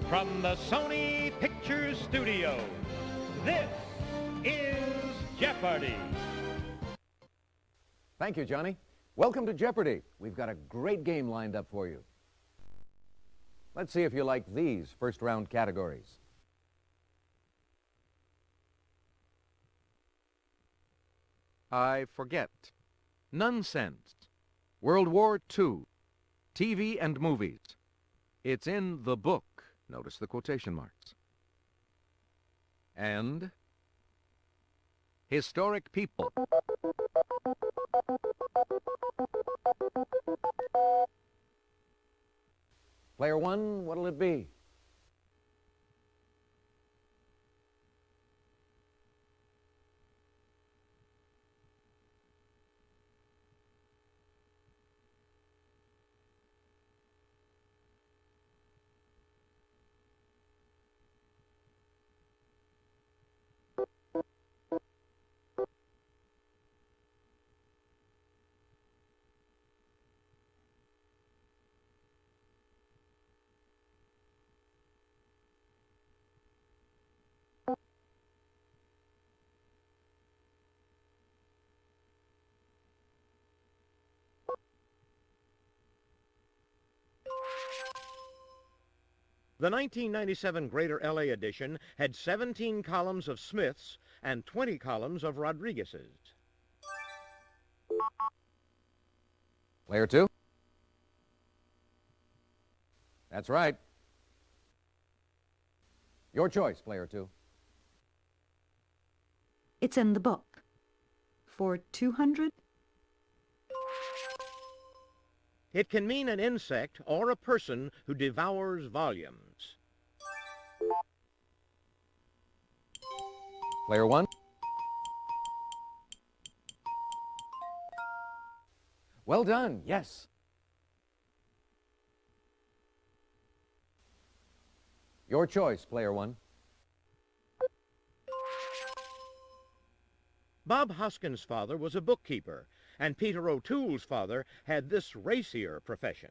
From the Sony Pictures Studio, this is Jeopardy! Thank you, Johnny. Welcome to Jeopardy! We've got a great game lined up for you. Let's see if you like these first-round categories. I forget. Nonsense. World War II. TV and movies. It's in the book. Notice the quotation marks. And historic people. Player one, what'll it be? The 1997 Greater LA edition had 17 columns of Smith's and 20 columns of Rodriguez's. Player two? That's right. Your choice, player two. It's in the book. For 200? It can mean an insect or a person who devours volumes. Player one? Well done, yes. Your choice, player one. Bob Hoskins' father was a bookkeeper, and Peter O'Toole's father had this racier profession.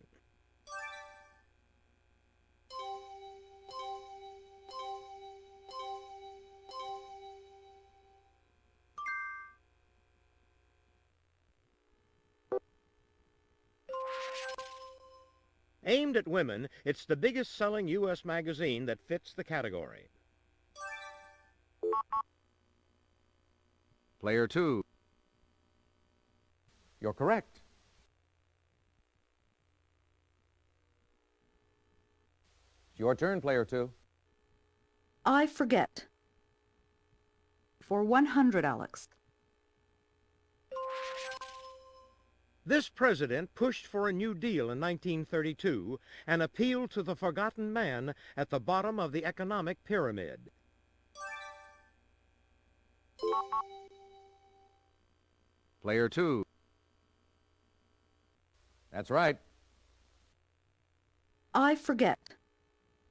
Aimed at women, it's the biggest-selling U.S. magazine that fits the category. Player two. You're correct. It's your turn, player two. I forget. For 100, Alex. This president pushed for a New Deal in 1932 and appealed to the forgotten man at the bottom of the economic pyramid. Player two. That's right. I forget.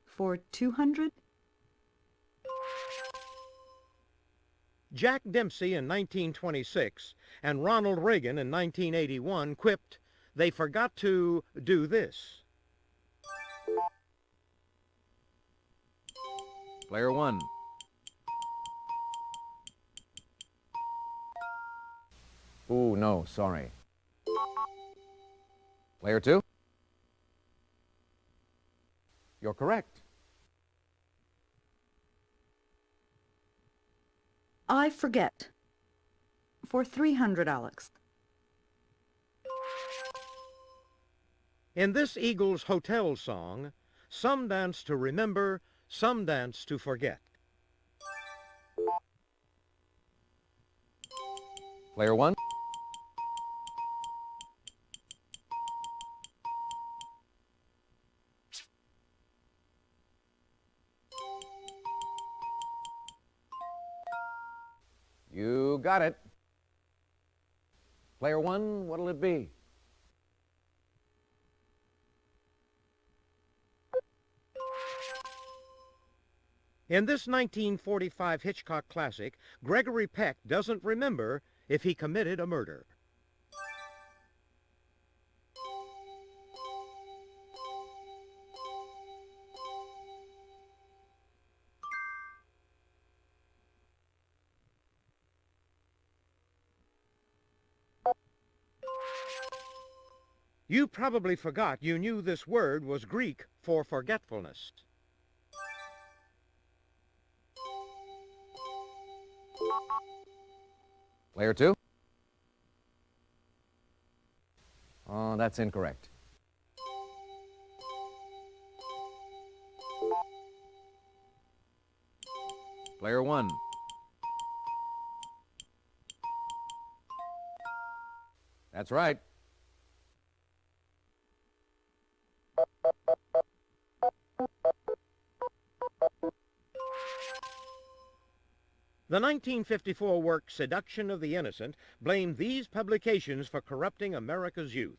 For 200? Jack Dempsey in 1926 and Ronald Reagan in 1981 quipped, "They forgot to do this." Player one. Ooh, no, sorry. Player two? You're correct. I forget. For 300, Alex. In this Eagles Hotel song, some dance to remember, some dance to forget. Player one? You got it. Player one, what'll it be? In this 1945 Hitchcock classic, Gregory Peck doesn't remember if he committed a murder. You probably forgot you knew this word was Greek for forgetfulness. Player 2? Oh, that's incorrect. Player 1. That's right. The 1954 work Seduction of the Innocent blamed these publications for corrupting America's youth.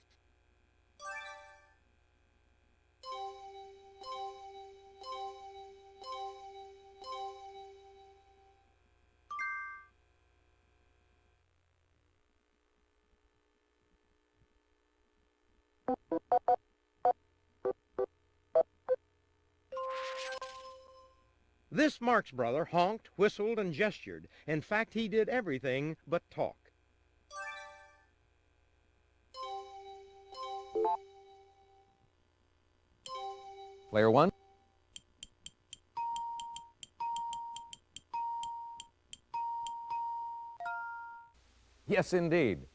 This Marx brother honked, whistled, and gestured. In fact, he did everything but talk. Player 1. Yes, indeed.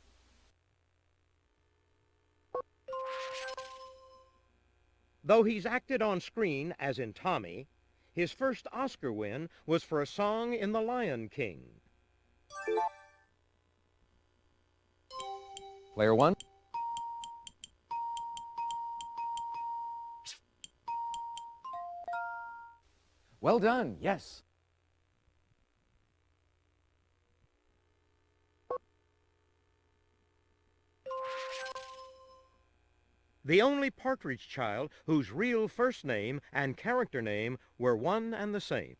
Though he's acted on screen, as in Tommy, his first Oscar win was for a song in The Lion King. Player 1. Well done, yes. The only Partridge child whose real first name and character name were one and the same.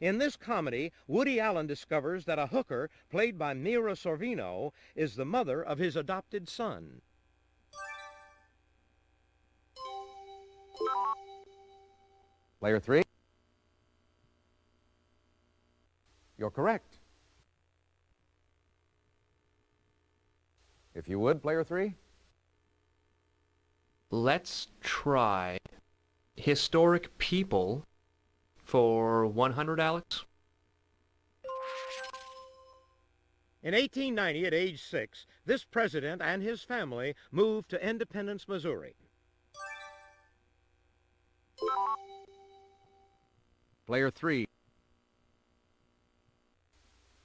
In this comedy, Woody Allen discovers that a hooker, played by Mira Sorvino, is the mother of his adopted son. Player 3. You're correct. If you would, Player 3. Let's try historic people for 100, Alex. In 1890, at age 6, this president and his family moved to Independence, Missouri. Player 3.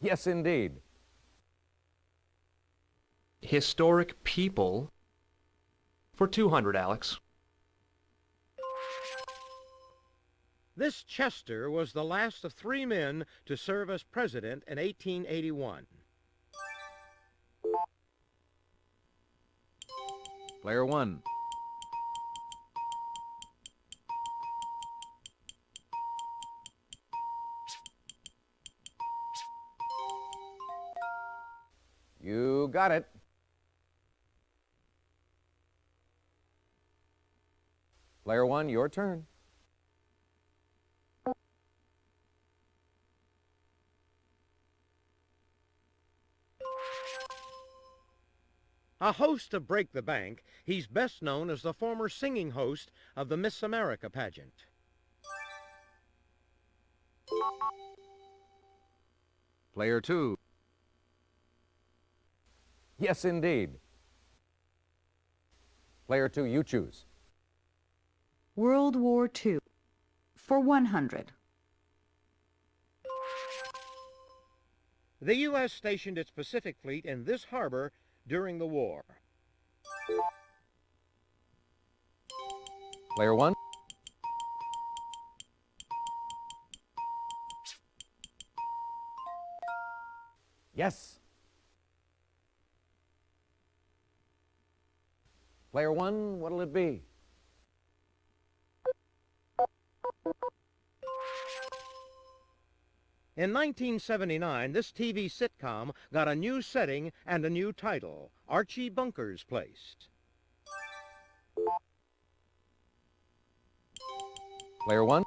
Yes, indeed. Historic people for 200, Alex. This Chester was the last of 3 men to serve as president in 1881. Player 1. You got it. Player 1, your turn. A host of Break the Bank, he's best known as the former singing host of the Miss America pageant. Player 2. Yes, indeed. Player 2, you choose. World War II for 100. The U.S. stationed its Pacific Fleet in this harbor during the war. Player 1. Yes. Player 1, what'll it be? In 1979, this TV sitcom got a new setting and a new title, Archie Bunker's Place. Player one.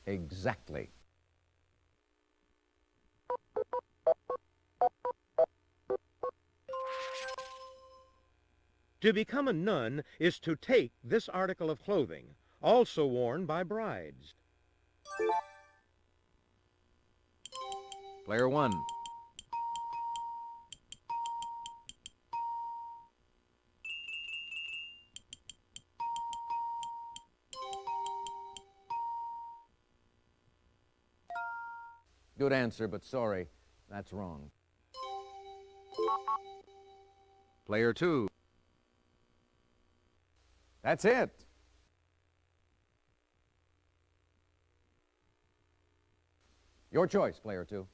Exactly. To become a nun is to take this article of clothing, also worn by brides. Player one. Good answer, but sorry, that's wrong. Player two. That's it. Your choice, player two.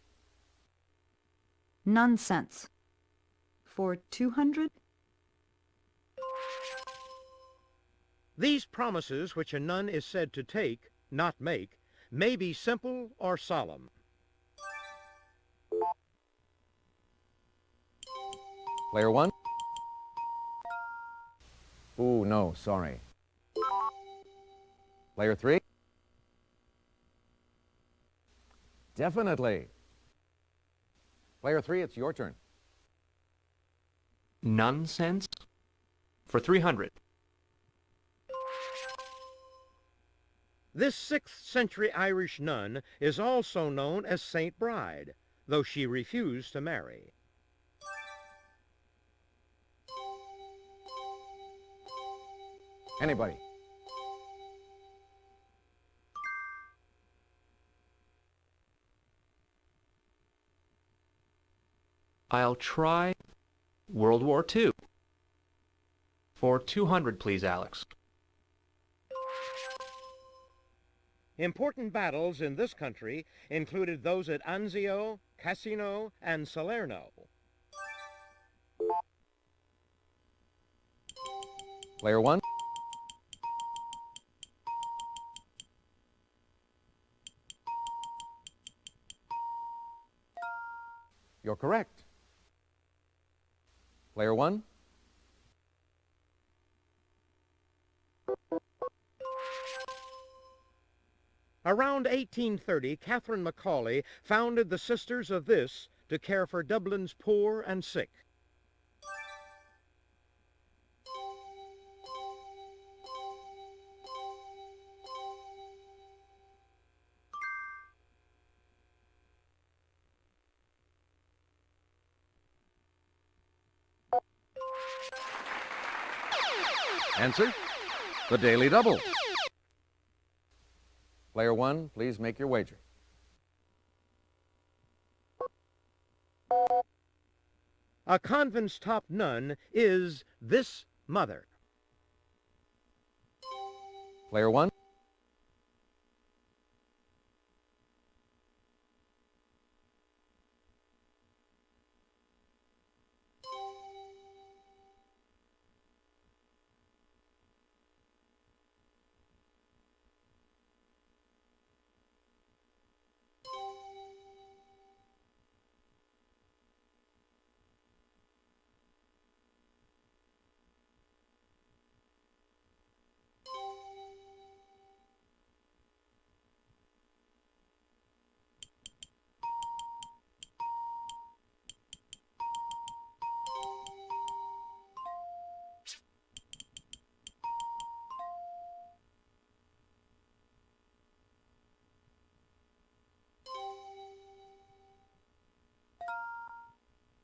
Nonsense. For 200? These promises which a nun is said to take, not make, may be simple or solemn. Player one. Ooh, no, sorry. Player three. Definitely. Player three, it's your turn. Nonsense? For 300. This 6th century Irish nun is also known as Saint Bride, though she refused to marry. Anybody? I'll try World War II. For 200, please, Alex. Important battles in this country included those at Anzio, Cassino, and Salerno. Player one. You're correct. Player one. Around 1830, Catherine Macaulay founded the Sisters of This to care for Dublin's poor and sick. Answer, the Daily Double. Player one, please make your wager. A convent's top nun is this mother. Player one.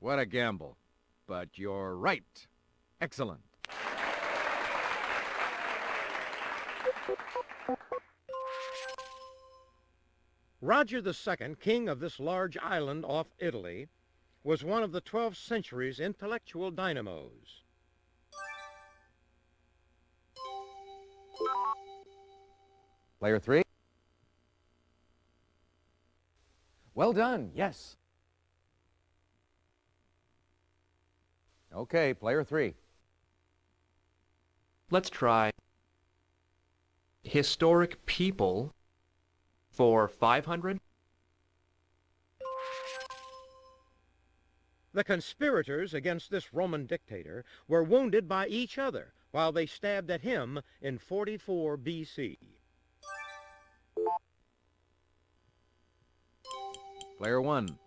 What a gamble. But you're right. Excellent. Roger II, king of this large island off Italy, was one of the 12th century's intellectual dynamos. Player three. Well done, yes. Okay, player three. Let's try historic people For 500? The conspirators against this Roman dictator were wounded by each other while they stabbed at him in 44 BC. Player 1.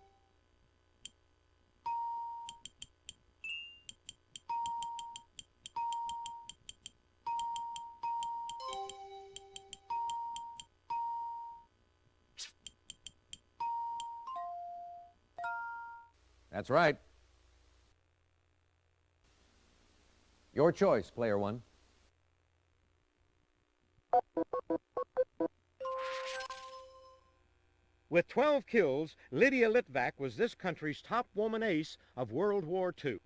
That's right. Your choice, Player 1. With 12 kills, Lydia Litvak was this country's top woman ace of World War II.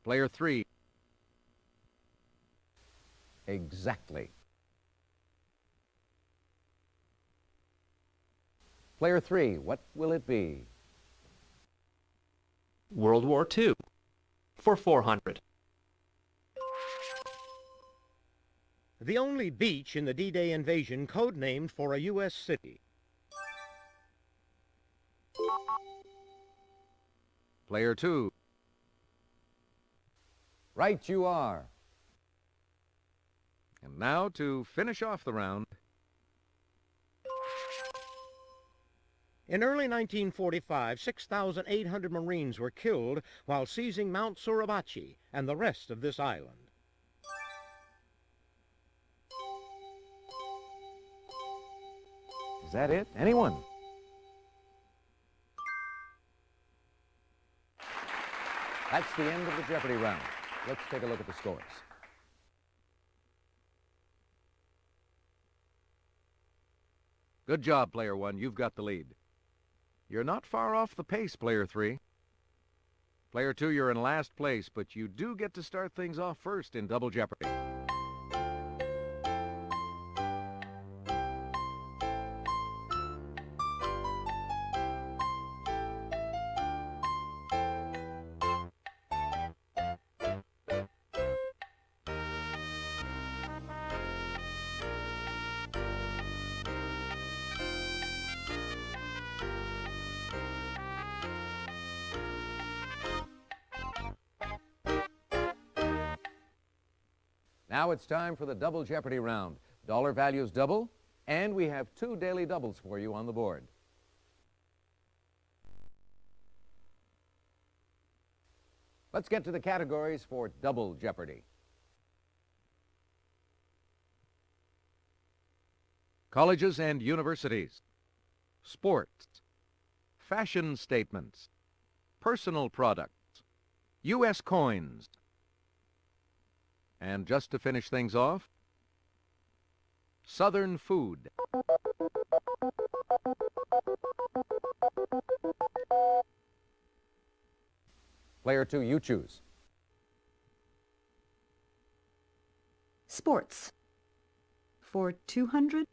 Player 3. Exactly. Player 3, what will it be? World War II. For 400. The only beach in the D-Day invasion codenamed for a U.S. city. Player 2. Right you are. And now to finish off the round. In early 1945, 6,800 Marines were killed while seizing Mount Suribachi and the rest of this island. Is that it? Anyone? That's the end of the Jeopardy round. Let's take a look at the scores. Good job, Player 1. You've got the lead. You're not far off the pace, Player 3. Player 2, you're in last place, but you do get to start things off first in Double Jeopardy. Now it's time for the Double Jeopardy round. Dollar values double, and we have 2 daily doubles for you on the board. Let's get to the categories for Double Jeopardy. Colleges and universities, sports, fashion statements, personal products, U.S. coins. And just to finish things off, Southern food. Player 2, you choose. Sports. For 200?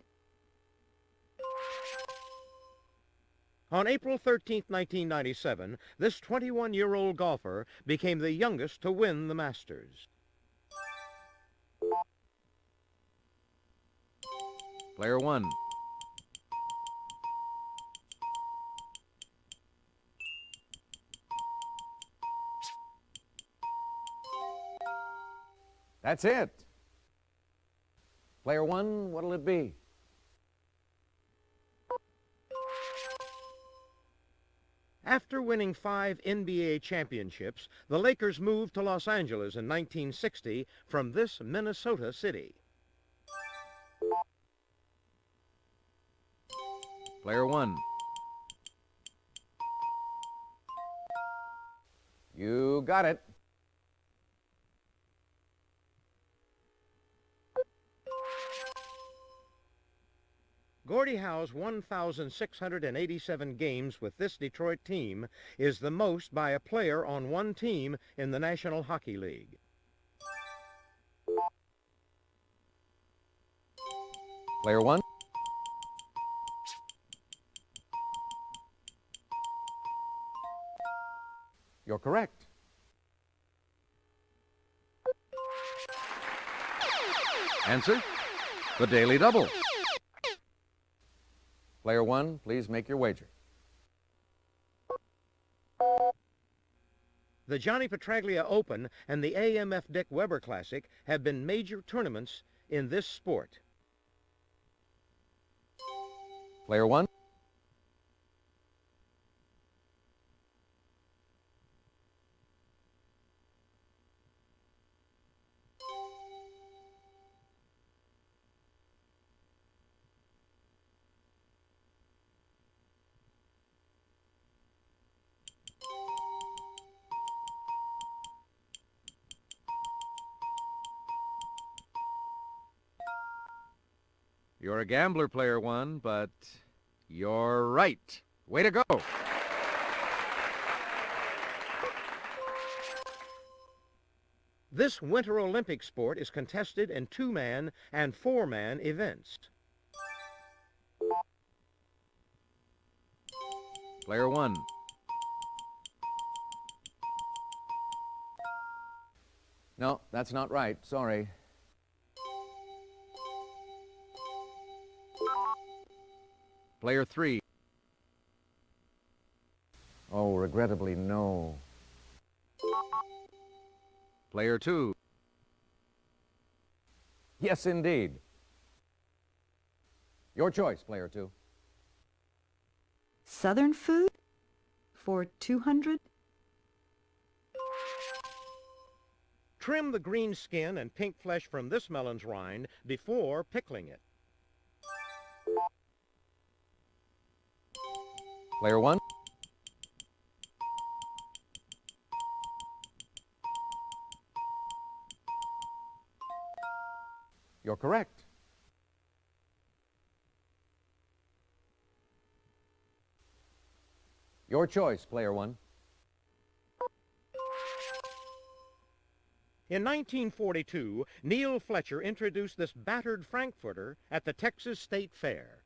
On April 13, 1997, this 21-year-old golfer became the youngest to win the Masters. Player 1. That's it. Player 1, what'll it be? After winning 5 NBA championships, the Lakers moved to Los Angeles in 1960 from this Minnesota city. Player 1. You got it. Gordie Howe's 1,687 games with this Detroit team is the most by a player on one team in the National Hockey League. Player 1. You're correct. Answer, the Daily Double. Player one, please make your wager. The Johnny Petraglia Open and the AMF Dick Weber Classic have been major tournaments in this sport. Player one. You're a gambler, player one, but you're right. Way to go. This Winter Olympic sport is contested in 2-man and 4-man events. Player one. No, that's not right. Sorry. Player three. Oh, regrettably, no. Player two. Yes, indeed. Your choice, player two. Southern food for 200. Trim the green skin and pink flesh from this melon's rind before pickling it. Player one. You're correct. Your choice, player one. In 1942, Neil Fletcher introduced this battered Frankfurter at the Texas State Fair.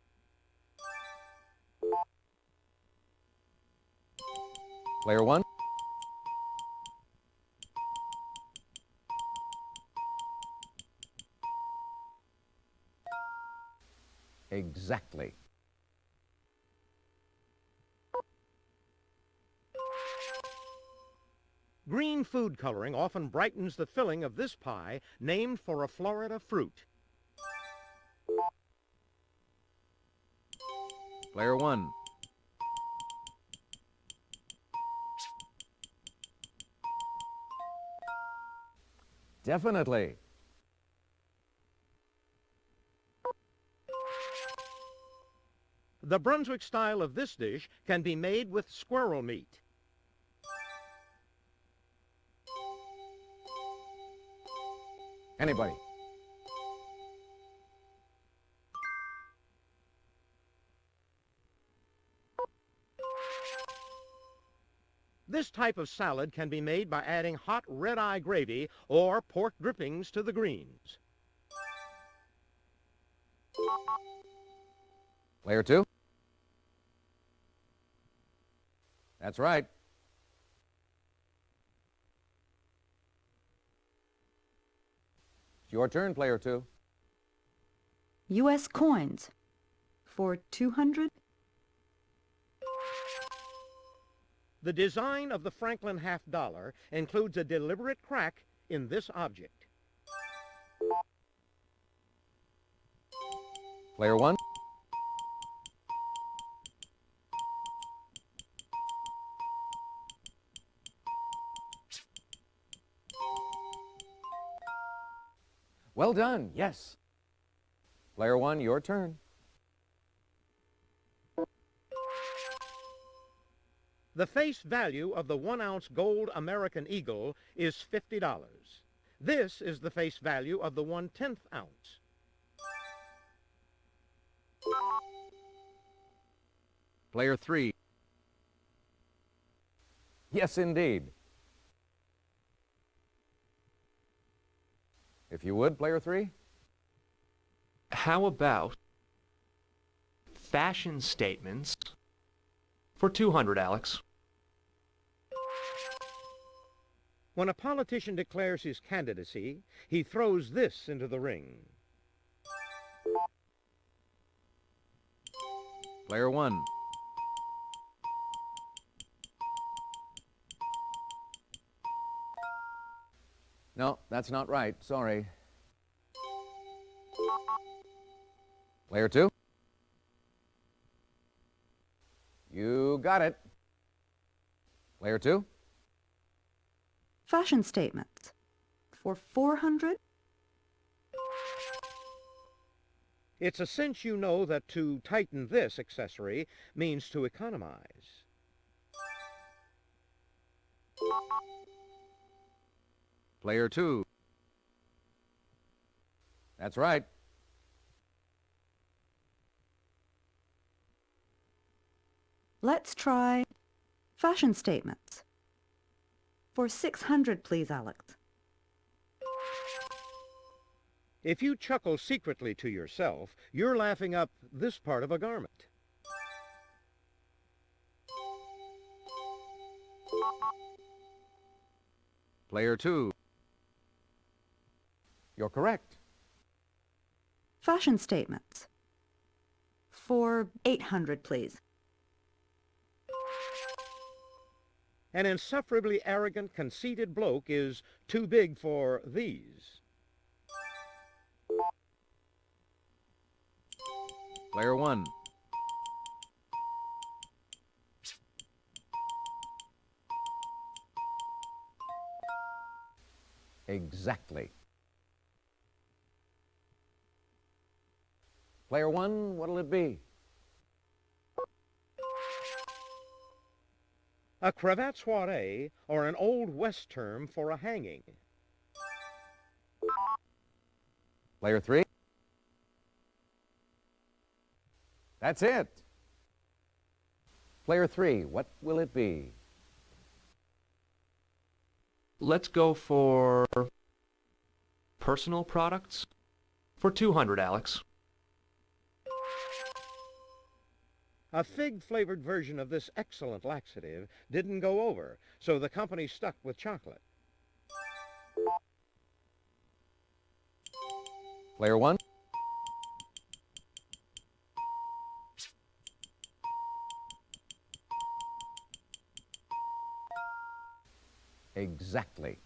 Player one. Exactly. Green food coloring often brightens the filling of this pie, named for a Florida fruit. Player one. Definitely. The Brunswick style of this dish can be made with squirrel meat. Anybody. This type of salad can be made by adding hot red-eye gravy or pork drippings to the greens. Player two. That's right. It's your turn, player two. U.S. coins for 200. The design of the Franklin half-dollar includes a deliberate crack in this object. Player one. Well done, yes. Player one, your turn. The face value of the 1-ounce gold American Eagle is $50. This is the face value of the 1/10 ounce. Player three. Yes, indeed. If you would, player three. How about fashion statements for 200, Alex? When a politician declares his candidacy, he throws this into the ring. Player 1. No, that's not right. Sorry. Player 2. You got it. Player 2. Fashion statements. For 400? It's a cinch you know that to tighten this accessory means to economize. Player 2. That's right. Let's try fashion statements. For 600, please, Alex. If you chuckle secretly to yourself, you're laughing up this part of a garment. Player 2. You're correct. Fashion statements. For 800, please. An insufferably arrogant, conceited bloke is too big for these. Player 1. Exactly. Player 1, what'll it be? A cravat soiree, or an Old West term for a hanging. Player 3. That's it. Player 3, what will it be? Let's go for personal products. For 200, Alex. A fig-flavored version of this excellent laxative didn't go over, so the company stuck with chocolate. Player 1. Exactly.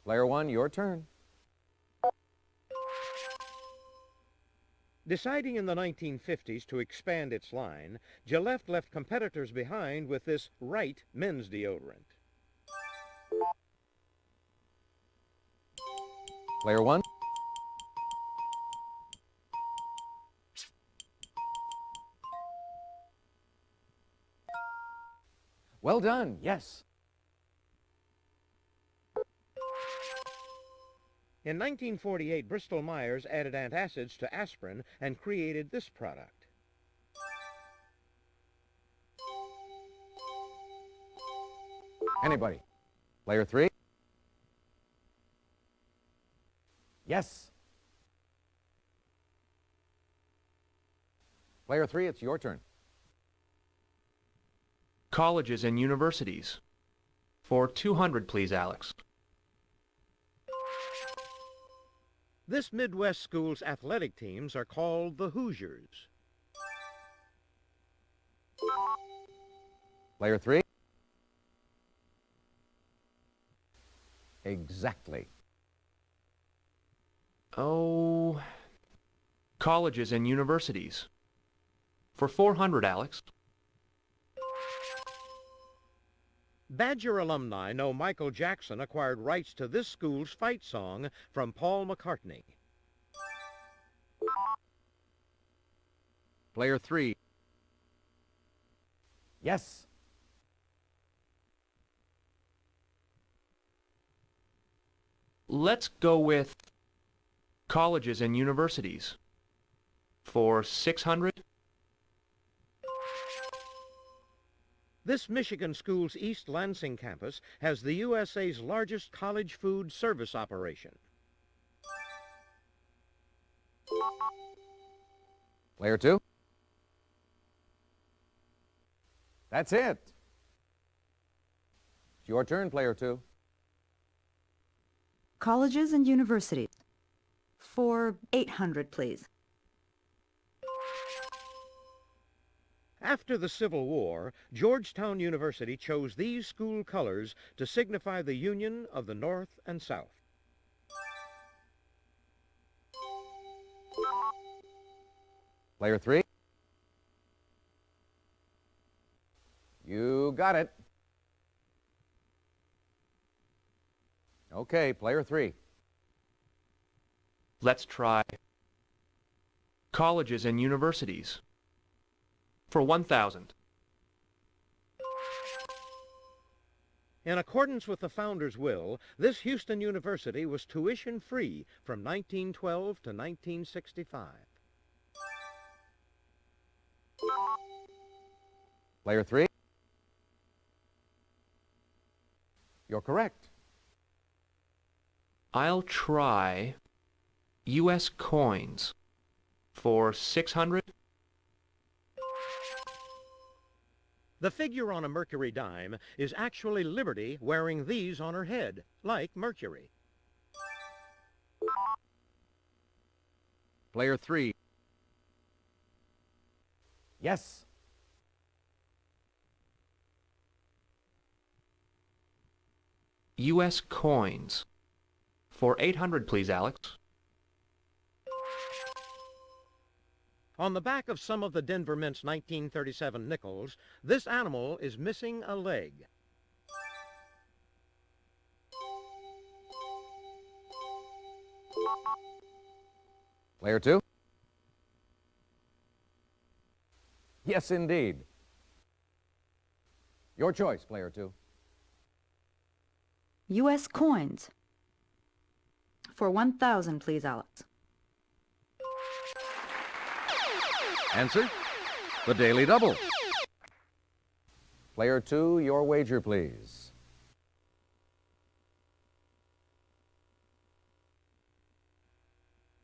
Player 1, your turn. Deciding in the 1950s to expand its line, Gillette left competitors behind with this Right men's deodorant. Player 1. Well done, yes. In 1948, Bristol-Myers added antacids to aspirin and created this product. Anybody? Player 3. Yes. Player 3, it's your turn. Colleges and universities. For 200, please, Alex. This Midwest school's athletic teams are called the Hoosiers. Player 3. Exactly. Oh, colleges and universities. For 400, Alex. Badger alumni know Michael Jackson acquired rights to this school's fight song from Paul McCartney. Player 3. Yes. Let's go with colleges and universities. For 600? This Michigan school's East Lansing campus has the USA's largest college food service operation. Player 2. That's it. It's your turn, Player 2. Colleges and universities. For 800, please. After the Civil War, Georgetown University chose these school colors to signify the union of the North and South. Player 3. You got it. Okay, player 3. Let's try colleges and universities. For 1,000. In accordance with the founder's will, this Houston University was tuition-free from 1912 to 1965. Player 3. You're correct. I'll try U.S. coins. For 600. The figure on a Mercury dime is actually Liberty wearing these on her head, like Mercury. Player 3. Yes. U.S. coins. For 800, please, Alex. On the back of some of the Denver Mint's 1937 nickels, this animal is missing a leg. Player 2. Yes, indeed. Your choice, player 2. U.S. coins. For 1,000, please, Alex. Answer, the Daily Double. Player 2, your wager, please.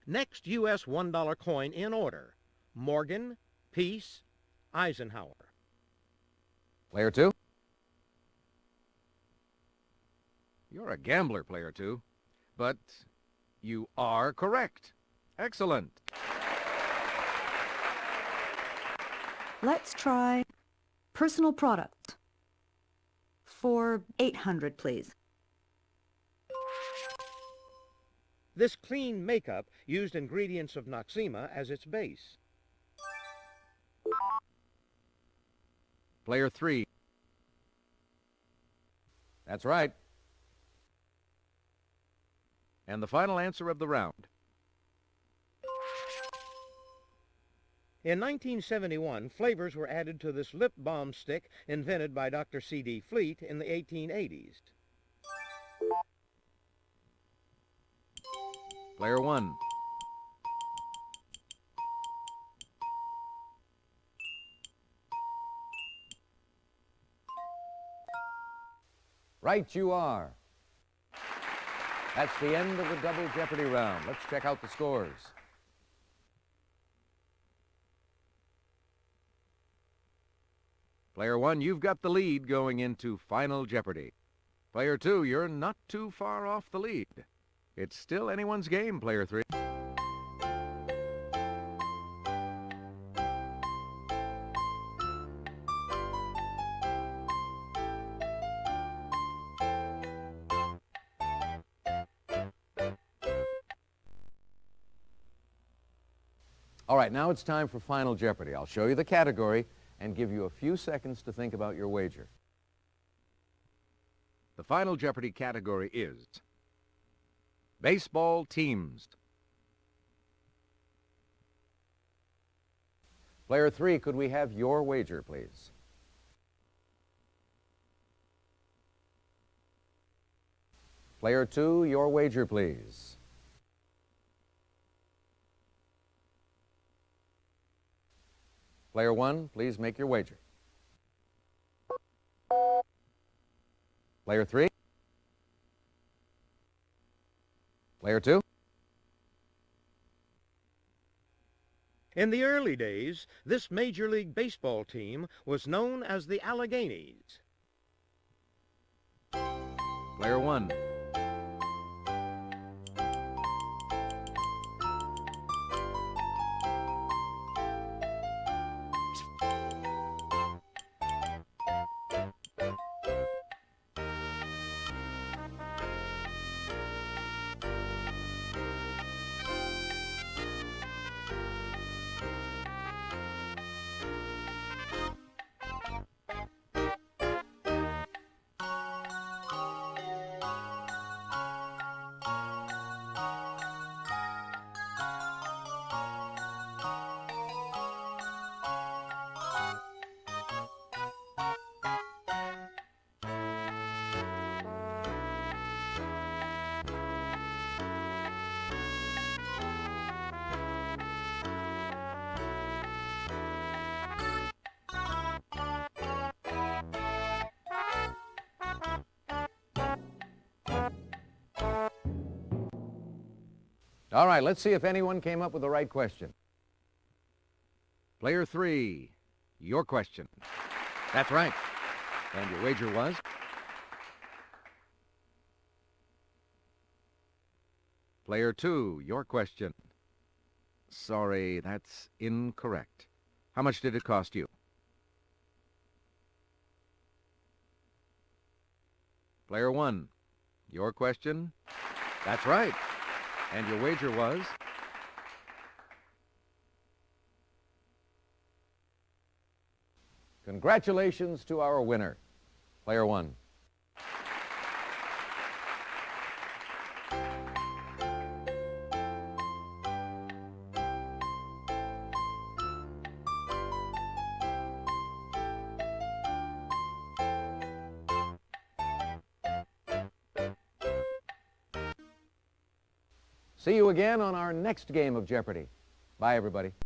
Next U.S. $1 coin in order: Morgan, Peace, Eisenhower. Player 2. You're a gambler, player 2, but you are correct. Excellent. Let's try personal products. For 800, please. This clean makeup used ingredients of Noxema as its base. Player 3. That's right. And the final answer of the round. In 1971, flavors were added to this lip balm stick invented by Dr. C.D. Fleet in the 1880s. Player 1. Right you are. That's the end of the Double Jeopardy round. Let's check out the scores. Player 1, you've got the lead going into Final Jeopardy. Player 2, you're not too far off the lead. It's still anyone's game, player 3. All right, now it's time for Final Jeopardy. I'll show you the category and give you a few seconds to think about your wager. The Final Jeopardy category is baseball teams. Player 3, could we have your wager, please? Player 2, your wager, please. Player 1, please make your wager. Player 3. Player 2. In the early days, this Major League Baseball team was known as the Alleghenies. Player 1. All right, let's see if anyone came up with the right question. Player 3, your question. That's right. And your wager was? Player 2, your question. Sorry, that's incorrect. How much did it cost you? Player 1, your question. That's right. And your wager was? Congratulations to our winner, Player 1. See you again on our next game of Jeopardy! Bye, everybody.